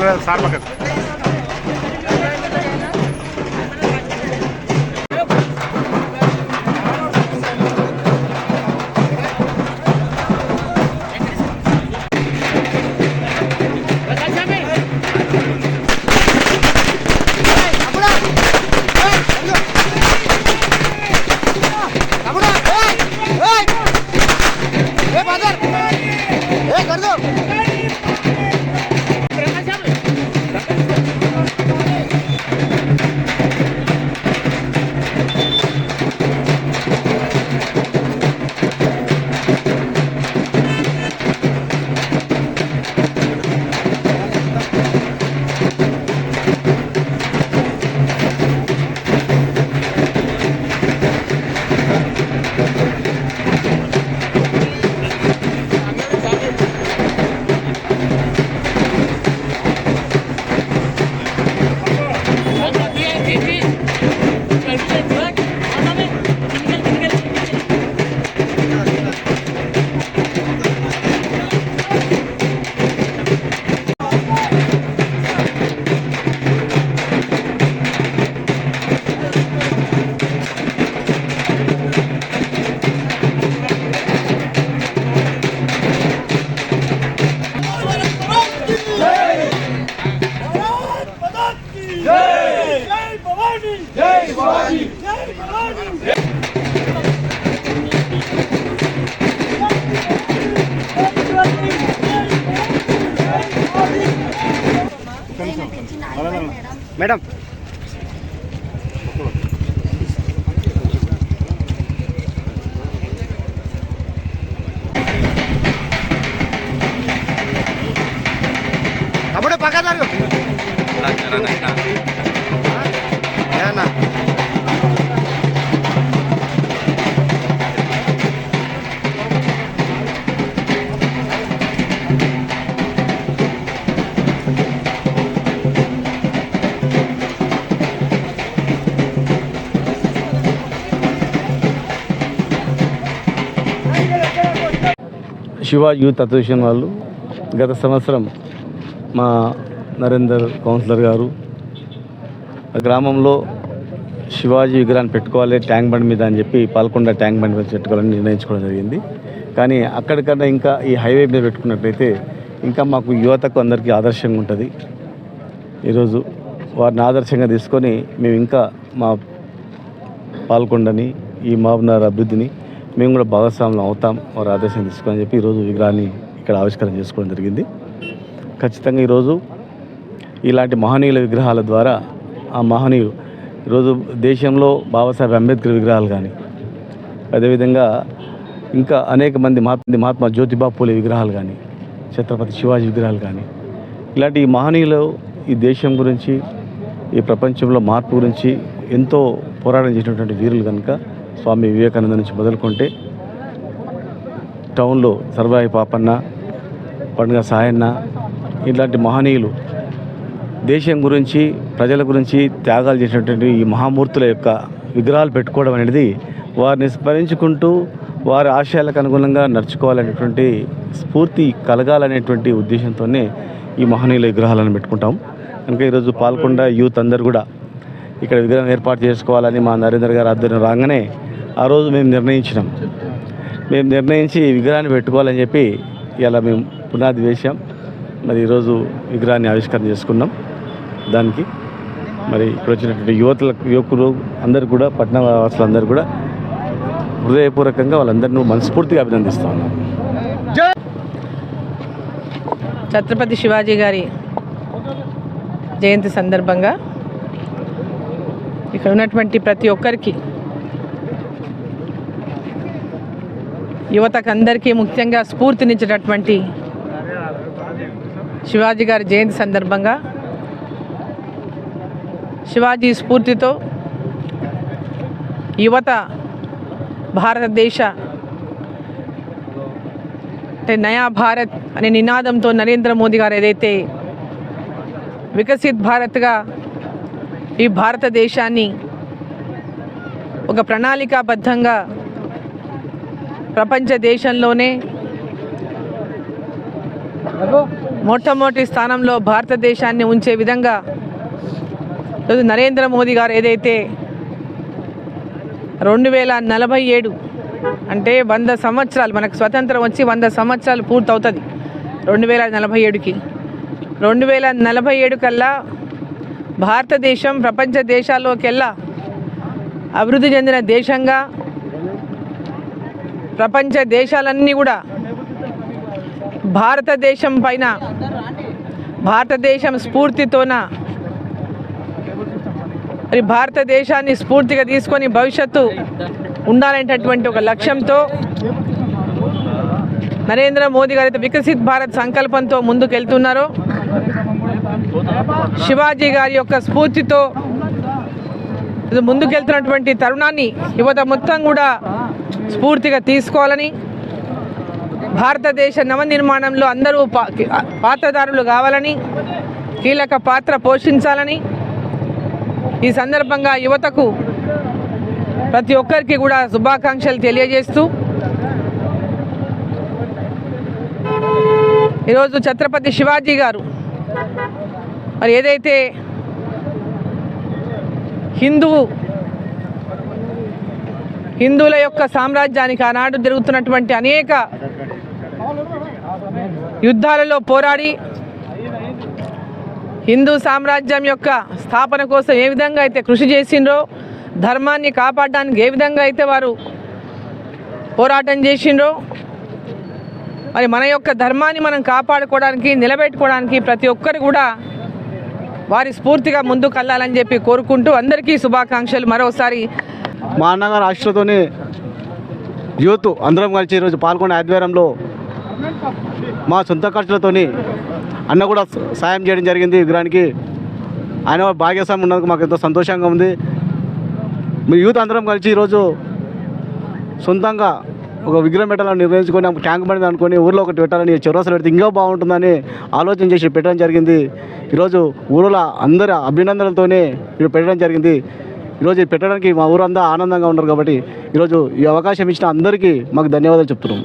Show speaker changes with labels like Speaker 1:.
Speaker 1: Sir పక్కన madam అప్పుడే పక్కదారు
Speaker 2: Shivaji youth association వాళ్ళు గత సంవత్సరం మా నరేందర్ కౌన్సిలర్ గారు గ్రామంలో శివాజీ విగ్రహాన్ని పెట్టుకోవాలి ట్యాంక్ బండ్ మీద అని చెప్పి పాల్కొండ ట్యాంక్ బండ్ మీద పెట్టుకోవాలని నిర్ణయించుకోవడం జరిగింది. కానీ అక్కడికన్నా ఇంకా ఈ హైవే మీద పెట్టుకున్నట్లయితే ఇంకా మాకు యువతకు అందరికీ ఆదర్శంగా ఉంటుంది. ఈరోజు వారిని ఆదర్శంగా తీసుకొని మేము ఇంకా మా పాల్కొండని ఈ మహబూబ్నగర్ అభివృద్ధిని మేము కూడా భాగస్వాములు అవుతాం వారు ఆదేశం తీసుకొని చెప్పి ఈరోజు విగ్రహాన్ని ఇక్కడ ఆవిష్కరణ చేసుకోవడం జరిగింది. ఖచ్చితంగా ఈరోజు ఇలాంటి మహనీయుల విగ్రహాల ద్వారా ఆ మహనీయులు ఈరోజు దేశంలో బాబాసాహెబ్ అంబేద్కర్ విగ్రహాలు కానీ అదేవిధంగా ఇంకా అనేక మంది మహాత్మా జ్యోతిబా పూలే విగ్రహాలు కానీ ఛత్రపతి శివాజీ విగ్రహాలు కానీ ఇలాంటి మహనీయులు ఈ దేశం గురించి ఈ ప్రపంచంలో మార్పు గురించి ఎంతో పోరాటం చేసినటువంటి వీరులు కనుక స్వామి వివేకానంద నుంచి మొదలుకుంటే టౌన్లో సర్వాయి పాపన్న, పండుగ సాయన్న ఇలాంటి మహనీయులు దేశం గురించి ప్రజల గురించి త్యాగాలు చేసినటువంటి ఈ మహామూర్తుల యొక్క విగ్రహాలు పెట్టుకోవడం అనేది వారిని స్మరించుకుంటూ వారి ఆశయాలకు అనుగుణంగా నడుచుకోవాలనేటువంటి స్ఫూర్తి కలగాలనేటువంటి ఉద్దేశంతోనే ఈ మహనీయుల విగ్రహాలను పెట్టుకుంటాం. కనుక ఈరోజు పాల్కొండ యూత్ అందరు కూడా ఇక్కడ విగ్రహం ఏర్పాటు చేసుకోవాలని మా నరేందర్ గారు ఆధ్వర్యం రాగానే ఆ రోజు మేము నిర్ణయించి విగ్రహాన్ని పెట్టుకోవాలని చెప్పి ఇలా మేము పునాది వేశాం. మరి ఈరోజు విగ్రహాన్ని ఆవిష్కరణ చేసుకున్నాం. దానికి మరి ఇక్కడ వచ్చినటువంటి యువకులు అందరూ కూడా పట్టణ వాసులందరూ కూడా హృదయపూర్వకంగా వాళ్ళందరినీ మనస్ఫూర్తిగా అభినందిస్తా ఉన్నాం.
Speaker 3: ఛత్రపతి శివాజీ గారి జయంతి సందర్భంగా ఇక్కడ ఉన్నటువంటి ప్రతి ఒక్కరికి యువతకు అందరికీ ముఖ్యంగా స్ఫూర్తినిచ్చేటటువంటి శివాజీ గారి జయంతి సందర్భంగా శివాజీ స్ఫూర్తితో యువత భారతదేశ నయా భారత్ అనే నినాదంతో నరేంద్ర మోదీ గారు ఏదైతే వికసిత్ భారత్గా ఈ భారతదేశాన్ని ఒక ప్రణాళికాబద్ధంగా ప్రపంచ దేశంలోనే మొట్టమొదటి స్థానంలో భారతదేశాన్ని ఉంచే విధంగా ఈరోజు నరేంద్ర మోదీ గారు ఏదైతే 2047 అంటే 100 సంవత్సరాలు, మనకు స్వతంత్రం వచ్చి 100 సంవత్సరాలు పూర్తవుతుంది 2047కి. 2047 కల్లా భారతదేశం ప్రపంచ దేశాల్లోకెల్లా అభివృద్ధి చెందిన దేశంగా, ప్రపంచ దేశాలన్నీ కూడా భారతదేశం పైన, భారతదేశం స్ఫూర్తితోన, మరి భారతదేశాన్ని స్ఫూర్తిగా తీసుకొని భవిష్యత్తు ఉండాలనేటటువంటి ఒక లక్ష్యంతో నరేంద్ర మోదీ గారు అయితే వికసిత్ భారత్ సంకల్పంతో ముందుకు వెళ్తున్నారో, శివాజీ గారి యొక్క స్ఫూర్తితో ముందుకెళ్తున్నటువంటి తరుణాన్ని యువత మొత్తం కూడా స్ఫూర్తిగా తీసుకోవాలని, భారతదేశ నవనిర్మాణంలో అందరూ పాత్రదారులు కావాలని, కీలక పాత్ర పోషించాలని ఈ సందర్భంగా యువతకు ప్రతి ఒక్కరికి కూడా శుభాకాంక్షలు తెలియజేస్తూ, ఈరోజు ఛత్రపతి శివాజీ గారు మరి ఏదైతే హిందువుల యొక్క సామ్రాజ్యానికి ఆనాడు జరుగుతున్నటువంటి అనేక యుద్ధాలలో పోరాడి హిందూ సామ్రాజ్యం యొక్క స్థాపన కోసం ఏ విధంగా అయితే కృషి చేసిండ్రో, ధర్మాన్ని కాపాడడానికి ఏ విధంగా అయితే వారు పోరాటం చేసిండ్రో, మరి మన యొక్క ధర్మాన్ని మనం కాపాడుకోవడానికి, నిలబెట్టుకోవడానికి ప్రతి ఒక్కరు కూడా వారి స్ఫూర్తిగా ముందుకు వెళ్ళాలని చెప్పి కోరుకుంటూ అందరికీ శుభాకాంక్షలు మరోసారి.
Speaker 2: మా అన్నగారి ఆశతోనే యూత్ అందరం కలిసి ఈరోజు పాల్గొనే ఆధ్వర్యంలో మా సొంత ఖర్చులతోని అన్న కూడా సాయం చేయడం జరిగింది విగ్రహానికి. ఆయన భాగ్యస్వామి ఉన్నందుకు మాకు ఎంతో సంతోషంగా ఉంది. మీ యూత్ అందరం కలిసి ఈరోజు సొంతంగా ఒక విగ్రహం పెట్టాలని నిర్ణయించుకొని, ట్యాంక్ బండి అనుకొని ఊళ్ళో ఒకటి పెట్టాలని, చౌరస్తాలో పెడితే ఇంకా బాగుంటుందని ఆలోచన చేసి పెట్టడం జరిగింది. ఈరోజు ఊరిలో అందరి అభినందనలతోనే ఇది పెట్టడం జరిగింది. ఈరోజు పెట్టడానికి మా ఊరంతా ఆనందంగా ఉన్నారు కాబట్టి ఈరోజు ఈ అవకాశం ఇచ్చిన అందరికీ మాకు ధన్యవాదాలు చెప్తున్నాం.